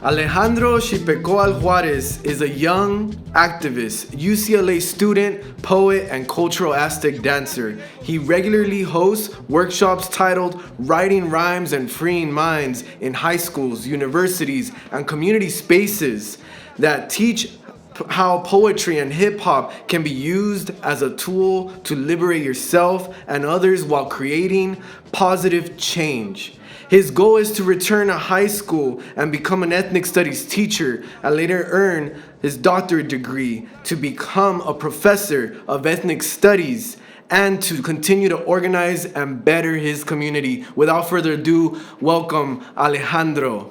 Alejandro Xitpecoatl Juarez is a young activist, UCLA student, poet, and cultural Aztec dancer. He regularly hosts workshops titled Writing Rhymes and Freeing Minds in high schools, universities, and community spaces that teach how poetry and hip-hop can be used as a tool to liberate yourself and others while creating positive change. His goal is to return to high school and become an ethnic studies teacher and later earn his doctorate degree to become a professor of ethnic studies and to continue to organize and better his community. Without further ado, welcome Alejandro.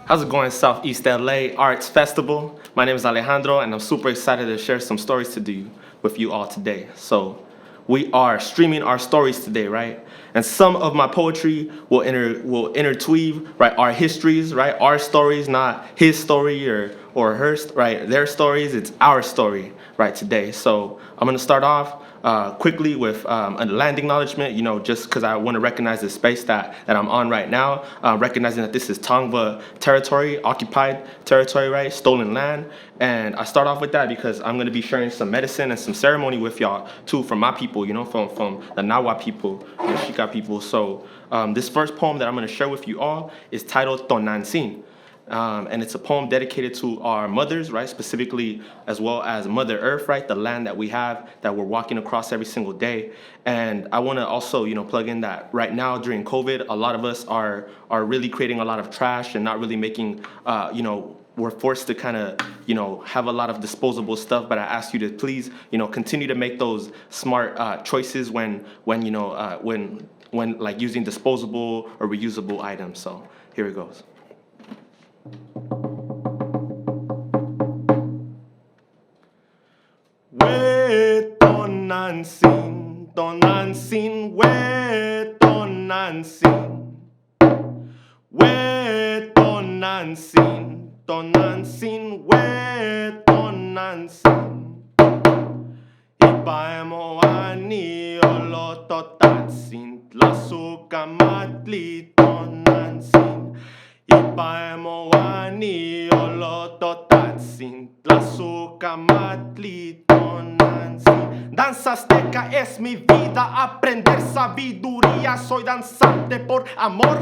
How's it going, Southeast LA Arts Festival? My name is Alejandro, and I'm super excited to share some stories with you all today. So, we are streaming our stories today, right? And some of my poetry will interweave, right, our histories, right, our stories, not his story or her, right, their stories. It's our story, right, today. So I'm gonna start off quickly with a land acknowledgement, just because I want to recognize the space that I'm on right now, recognizing that this is Tongva territory, occupied territory, right, stolen land. And I start off with that because I'm going to be sharing some medicine and some ceremony with y'all, too, from my people, from the Nahua people, the Shika people. So this first poem that I'm going to share with you all is titled Tonantzin. And it's a poem dedicated to our mothers, right, specifically as well as Mother Earth, right, the land that we have, that we're walking across every single day. And I want to also, plug in that right now during COVID, a lot of us are really creating a lot of trash and not really making, we're forced to kind of, have a lot of disposable stuff. But I ask you to please, continue to make those smart choices when like using disposable or reusable items. So here it goes. We Tonantzin, Tonantzin, we Tonantzin. We Tonantzin, Tonantzin, we Tonantzin. Ipaemo ani olototatsin, tlasukamatli Tonantzin. Ipaemo ani olototatsin, tlasukamatli Tonantzin. Danza azteca es mi vida, aprender sabiduría. Soy danzante por amor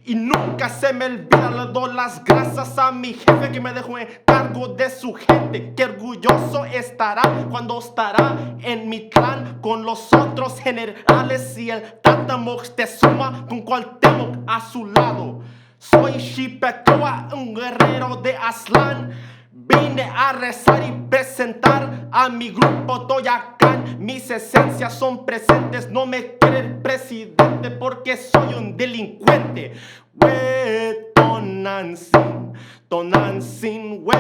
y nunca se me olvida. Le doy las gracias a mi jefe que me dejó en cargo de su gente. Que orgulloso estará cuando estará en mi clan con los otros generales y el Tata Moctezuma con Cuauhtémoc a su lado. Soy Xitpecoatl, un guerrero de Aztlán. Vine a rezar y presentar a mi grupo Toyacán. Mis esencias son presentes, no me quiere el presidente porque soy un delincuente. We Tonantzin, Tonantzin, we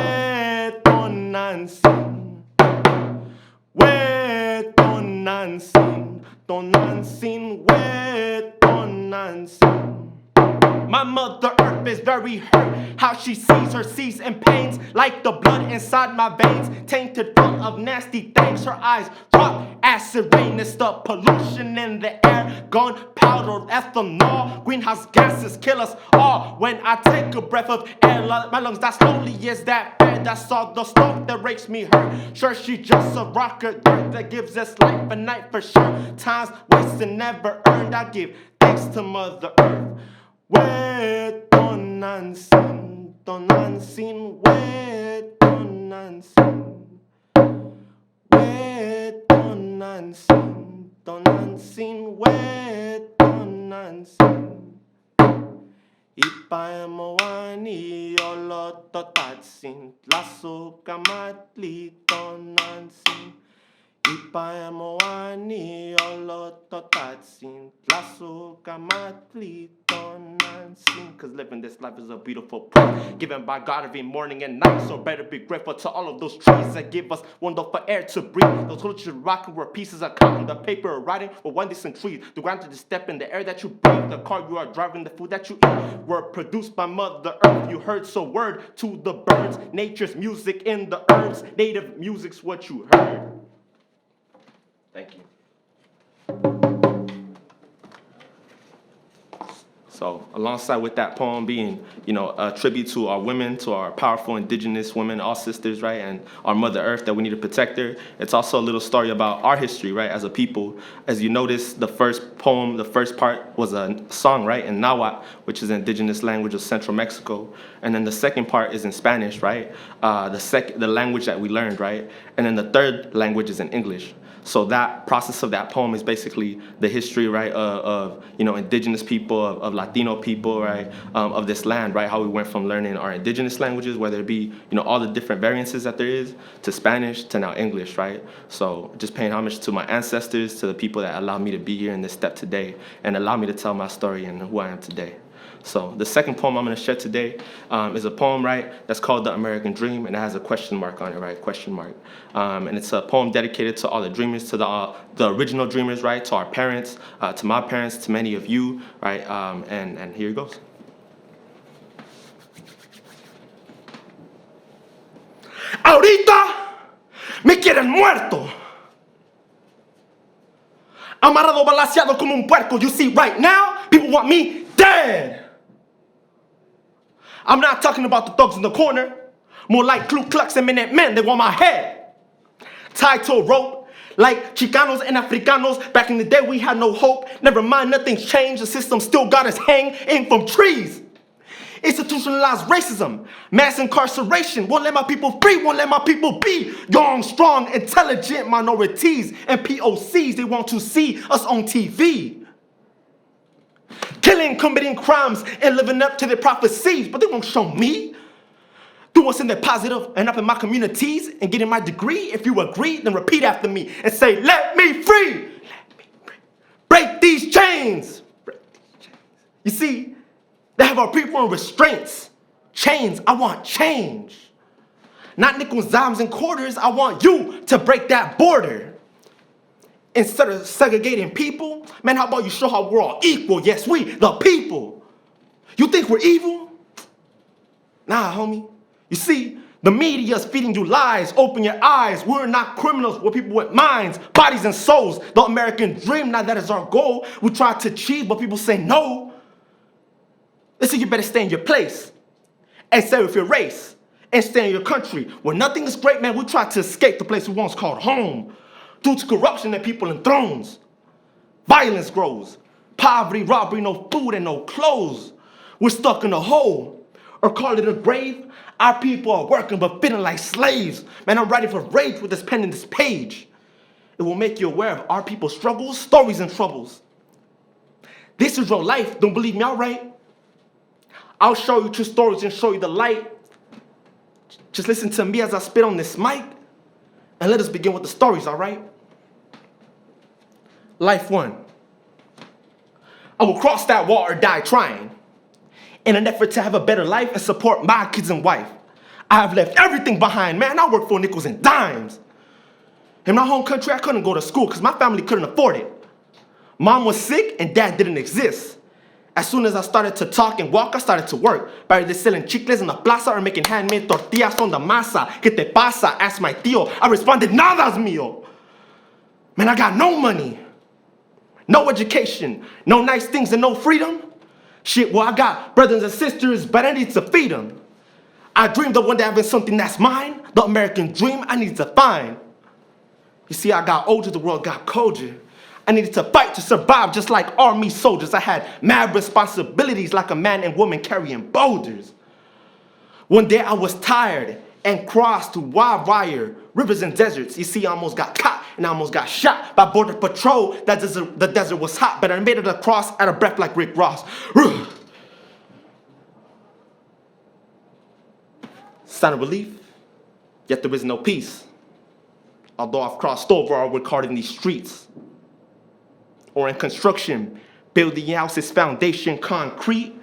Tonantzin. We Tonantzin, Tonantzin, we Tonantzin. My Mother Earth is very hurt, how she sees her seas and pains, like the blood inside my veins, tainted full of nasty things. Her eyes drop acid rain, it's the pollution in the air, gunpowder, ethanol, greenhouse gases kill us all. When I take a breath of air, my lungs die slowly, is that fair? That's all the smoke that makes me hurt. Sure, she just a rocket dirt that gives us life and night for sure. Times wasted, never earned, I give thanks to Mother Earth. We Tonantzin, Tonantzin, we Tonantzin. We Tonantzin, Tonantzin, we Tonantzin. Ipaemo ani olototatsin, tlasukamatli Tonantzin. Ipaemo ani olototatsin, tlasukamatli Tonantzin. Cause living this life is a beautiful prize given by God every morning and night. So better be grateful to all of those trees that give us wonderful air to breathe. Those cultures rocking were pieces of cotton, the paper writing were one decent trees. The ground to the step in the air that you breathe, the car you are driving, the food that you eat were produced by Mother Earth. You heard, so word to the birds, nature's music in the herbs. Native music's what you heard. Thank you. So alongside with that poem being, a tribute to our women, to our powerful indigenous women, all sisters, right, and our Mother Earth that we need to protect her, it's also a little story about our history, right, as a people. As you notice, the first poem, the first part was a song, right, in Nahuatl, which is the indigenous language of Central Mexico. And then the second part is in Spanish, right, the language that we learned, right, and then the third language is in English. So that process of that poem is basically the history, right, of indigenous people, of Latino people, right, of this land, right, how we went from learning our indigenous languages, whether it be, all the different variances that there is, to Spanish, to now English, right? So just paying homage to my ancestors, to the people that allowed me to be here in this step today, and allow me to tell my story and who I am today. So the second poem I'm going to share today is a poem, right, that's called The American Dream, and it has a question mark on it, right, question mark. And it's a poem dedicated to all the dreamers, to the original dreamers, right, to our parents, to my parents, to many of you, right, and here it goes. Ahorita me quieren muerto. Amarrado, balanceado como un puerco. You see, right now, people want me dead. I'm not talking about the thugs in the corner. More like Ku Klux and Minutemen, they want my head. Tied to a rope, like Chicanos and Africanos. Back in the day, we had no hope. Never mind, nothing's changed. The system still got us hanging from trees. Institutionalized racism, mass incarceration. Won't let my people free, won't let my people be. Young, strong, intelligent minorities and POCs. They want to see us on TV. Killing, committing crimes, and living up to their prophecies. But they won't show me. Do something positive and up in my communities and getting my degree. If you agree, then repeat after me and say, let me free. Let me free. Break these chains. Break these chains. You see, they have our people in restraints. Chains, I want change. Not nickels, dimes, and quarters. I want you to break that border. Instead of segregating people, man, how about you show how we're all equal? Yes, we, the people. You think we're evil? Nah, homie. You see, the media's feeding you lies. Open your eyes. We're not criminals. We're people with minds, bodies, and souls. The American dream, now that is our goal. We try to achieve, but people say no. They say you better stay in your place and stay with your race and stay in your country. Where nothing is great, man, we try to escape the place we once called home. Due to corruption and people in thrones, violence grows. Poverty, robbery, no food and no clothes. We're stuck in a hole, or call it a grave. Our people are working but feeling like slaves. Man, I'm ready for rage with this pen and this page. It will make you aware of our people's struggles, stories, and troubles. This is real life. Don't believe me, all right? I'll show you true stories and show you the light. Just listen to me as I spit on this mic. And let us begin with the stories, all right? Life 1. I will cross that wall or die trying in an effort to have a better life and support my kids and wife. I have left everything behind, man. I work for nickels and dimes. In my home country, I couldn't go to school because my family couldn't afford it. Mom was sick and dad didn't exist. As soon as I started to talk and walk, I started to work. By selling chicles in the plaza or making handmade tortillas on the masa. ¿Qué te pasa? Asked my tío. I responded, nada's mío. Man, I got no money, no education, no nice things, and no freedom. Shit, well, I got brothers and sisters, but I need to feed them. I dreamed of one day having something that's mine. The American dream I need to find. You see, I got older, the world got colder. I needed to fight to survive just like army soldiers. I had mad responsibilities like a man and woman carrying boulders. One day I was tired and crossed through wild wire, rivers and deserts. You see, I almost got caught and I almost got shot by border patrol. The desert was hot, but I made it across out of breath like Rick Ross. Sign of relief, yet there is no peace. Although I've crossed over or worked hard in these streets. Or in construction, building houses, foundation, concrete,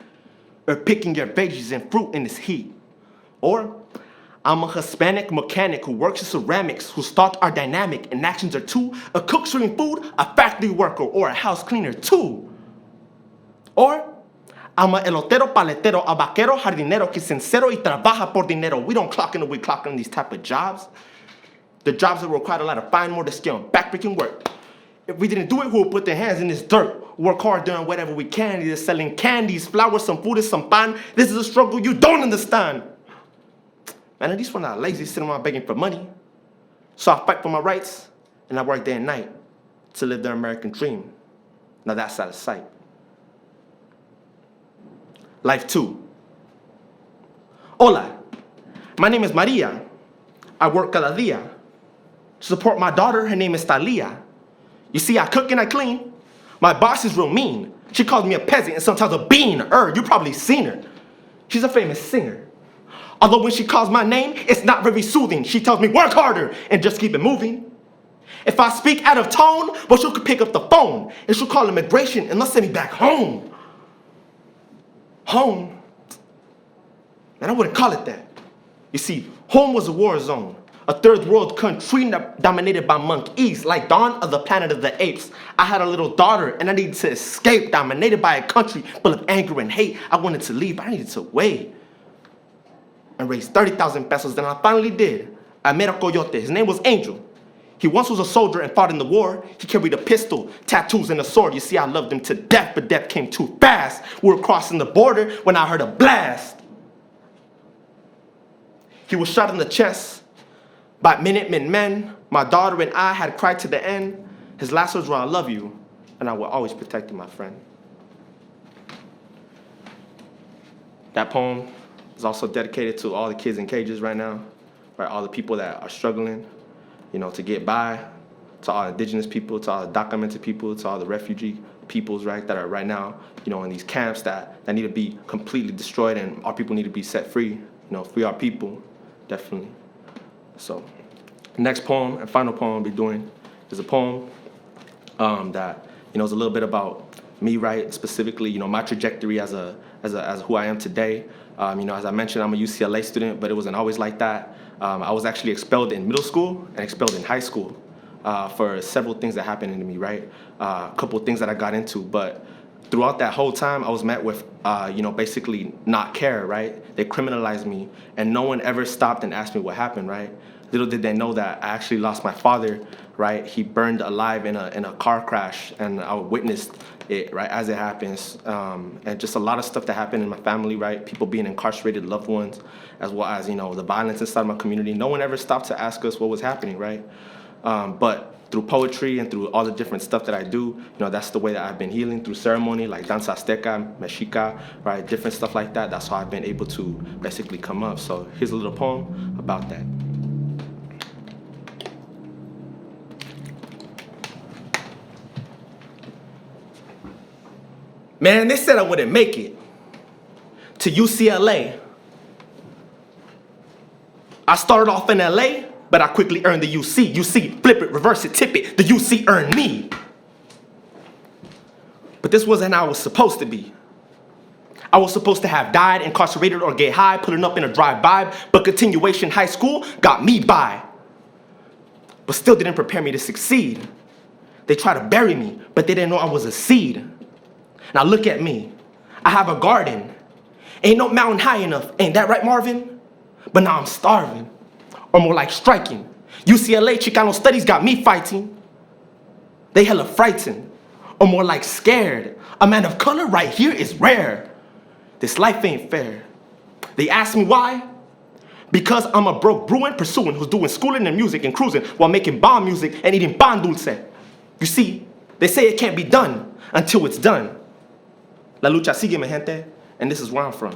or picking your veggies and fruit in this heat. Or I'm a Hispanic mechanic who works in ceramics, whose thoughts are dynamic and actions are too. A cook serving food, a factory worker, or a house cleaner too. Or I'm a elotero, paletero, a vaquero, jardinero, que sincero y trabaja por dinero. We don't clock in, we clock in these type of jobs. The jobs that require a lot of fine motor skill and backbreaking work. If we didn't do it, who would put their hands in this dirt? Work hard doing whatever we can, either selling candies, flowers, some food, and some pan. This is a struggle you don't understand. Man, at least we're not lazy sitting around begging for money. So I fight for my rights, and I work day and night to live the American dream. Now that's out of sight. Life 2. Hola, my name is Maria. I work cada día. To support my daughter, her name is Talia. You see, I cook and I clean. My boss is real mean. She calls me a peasant and sometimes a bean. You probably seen her. She's a famous singer. Although when she calls my name, it's not very soothing. She tells me, work harder and just keep it moving. If I speak out of tone, well, she'll pick up the phone and she'll call immigration and they'll send me back home. Home? Man, I wouldn't call it that. You see, home was a war zone. A third world country dominated by monkeys, like Dawn of the Planet of the Apes. I had a little daughter and I needed to escape, dominated by a country full of anger and hate. I wanted to leave, but I needed to wait and raise 30,000 pesos. Then I finally did. I met a coyote. His name was Angel. He once was a soldier and fought in the war. He carried a pistol, tattoos, and a sword. You see, I loved him to death, but death came too fast. We were crossing the border when I heard a blast. He was shot in the chest by Minutemen men. My daughter and I had cried to the end. His last words were, I love you, and I will always protect you, my friend. That poem is also dedicated to all the kids in cages right now, right? All the people that are struggling, to get by, to all indigenous people, to all the documented people, to all the refugee peoples, right, that are right now, in these camps that need to be completely destroyed, and our people need to be set free, free our people, definitely. So, next poem and final poem I'll be doing is a poem that is a little bit about me, right? Specifically, my trajectory as who I am today. As I mentioned, I'm a UCLA student, but it wasn't always like that. I was actually expelled in middle school and expelled in high school for several things that happened to me, right? A couple of things that I got into, but throughout that whole time, I was met with, basically not care, right? They criminalized me, and no one ever stopped and asked me what happened, right? Little did they know that I actually lost my father, right? He burned alive in a car crash, and I witnessed it, right, as it happens. And just a lot of stuff that happened in my family, right? People being incarcerated, loved ones, as well as, the violence inside my community. No one ever stopped to ask us what was happening, right? But through poetry and through all the different stuff that I do, that's the way that I've been healing, through ceremony, like danza azteca, mexica, right? Different stuff like that. That's how I've been able to basically come up. So here's a little poem about that. Man, they said I wouldn't make it to UCLA. I started off in LA, but I quickly earned the UC. You see, flip it, reverse it, tip it. The UC earned me. But this wasn't how I was supposed to be. I was supposed to have died, incarcerated, or get high, pulling up in a drive-by, but continuation high school got me by. But still didn't prepare me to succeed. They tried to bury me, but they didn't know I was a seed. Now look at me. I have a garden. Ain't no mountain high enough. Ain't that right, Marvin? But now I'm starving. Or more like striking. UCLA Chicano studies got me fighting. They hella frightened. Or more like scared. A man of color right here is rare. This life ain't fair. They ask me why? Because I'm a broke Bruin pursuing who's doing schooling and music and cruising while making bomb music and eating pan dulce. You see, they say it can't be done until it's done. La lucha sigue, mi gente, and this is where I'm from.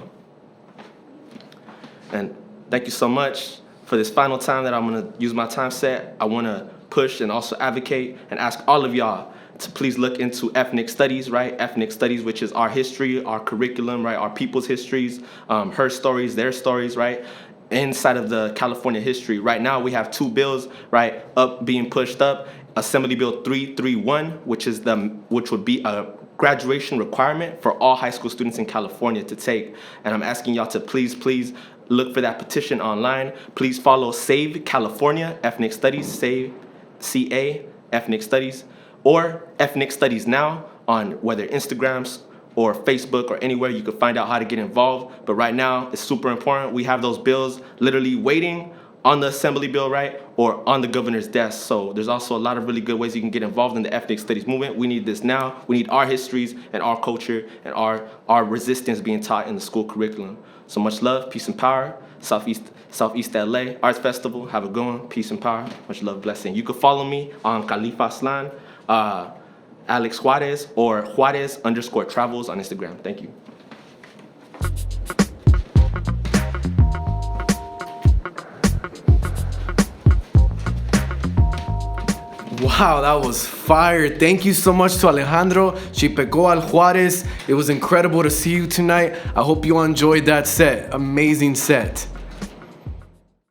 And thank you so much for this final time that I'm gonna use my time set. I wanna push and also advocate and ask all of y'all to please look into ethnic studies, right? Ethnic studies, which is our history, our curriculum, right? Our people's histories, her stories, their stories, right? Inside of the California history. Right now we have 2 bills, right, being pushed up. Assembly Bill 331, which would be a graduation requirement for all high school students in California to take. And I'm asking y'all to please look for that petition online. Please follow Save California Ethnic Studies, Save CA Ethnic Studies, or Ethnic Studies Now on whether Instagrams or Facebook or anywhere you can find out how to get involved. But right now, it's super important. We have those bills literally waiting on the Assembly Bill, right, or on the governor's desk. So there's also a lot of really good ways you can get involved in the ethnic studies movement. We need this now. We need our histories and our culture and our resistance being taught in the school curriculum. So much love, peace and power. Southeast LA Arts Festival. Have a good one. Peace and power. Much love, blessing. You can follow me on Khalifa Aslan, Alex Juarez, or Juarez_travels on Instagram. Thank you. Wow, that was fire. Thank you so much to Alejandro Xitpecoatl Juarez. It was incredible to see you tonight. I hope you enjoyed that set. Amazing set.